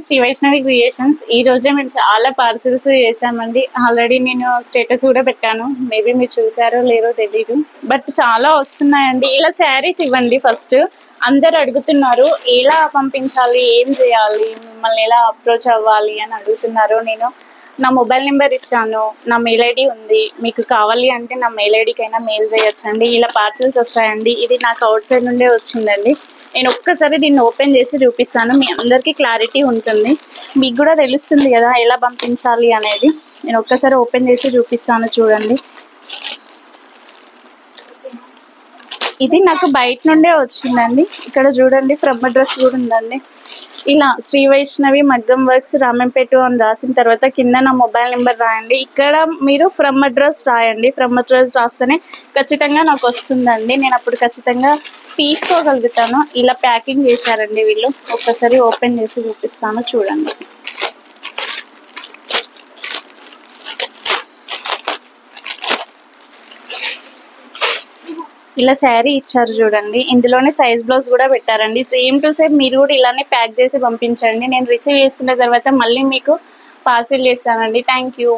Shri Vaishnavi creations ఈ రోజే మేము చాలా పార్సిల్స్ చేసామండి. ఆల్రెడీ నేను స్టేటస్ కూడా పెట్టాను. మేబీ మీరు చూసారో లేదో తెలీదు, బట్ చాలా వస్తున్నాయండి. ఇలా శారీస్ ఇవ్వండి. ఫస్ట్ అందరు అడుగుతున్నారు ఎలా పంపించాలి, ఏం చేయాలి, మిమ్మల్ని ఎలా అప్రోచ్ అవ్వాలి అని అడుగుతున్నారు. నేను నా మొబైల్ నెంబర్ ఇచ్చాను, నా మెయిల్ ఐడి ఉంది. మీకు కావాలి అంటే నా మెయిల్ ఐడికైనా మెయిల్ చేయొచ్చండి. ఇలా పార్సిల్స్ వస్తాయండి. ఇది నాకు అవుట్ సైడ్ నుండే వచ్చిందండి. నేను ఒక్కసారి దీన్ని ఓపెన్ చేసి చూపిస్తాను, మీ అందరికీ క్లారిటీ ఉంటుంది, మీకు కూడా తెలుస్తుంది కదా ఎలా పంపించాలి అనేది. నేను ఒక్కసారి ఓపెన్ చేసి చూపిస్తాను, చూడండి. ఇది నాకు బయట నుండే వచ్చిందండి. ఇక్కడ చూడండి, ఫ్రమ్ అడ్రస్ కూడా ఉందండి. ఇలా శ్రీ వైష్ణవి మగ్గం వర్క్స్ రామంపేట అని రాసిన తర్వాత కింద నా మొబైల్ నెంబర్ రాయండి. ఇక్కడ మీరు ఫ్రమ్ అడ్రస్ రాయండి. ఫ్రమ్ అడ్రస్ రాస్తేనే ఖచ్చితంగా నాకు వస్తుందండి. నేను అప్పుడు ఖచ్చితంగా తీసుకోగలుగుతాను. ఇలా ప్యాకింగ్ చేశారండి వీళ్ళు. ఒక్కసారి ఓపెన్ చేసి చూపిస్తాను, చూడండి. ఇలా శారీ ఇచ్చారు చూడండి. ఇందులోనే సైజ్ బ్లౌజ్ కూడా పెట్టారండి. సేమ్ టు సేమ్ మీరు కూడా ఇలానే ప్యాక్ చేసి పంపించండి. నేను రిసీవ్ చేసుకున్న తర్వాత మళ్ళీ మీకు పార్సిల్ చేస్తానండి. Thank you.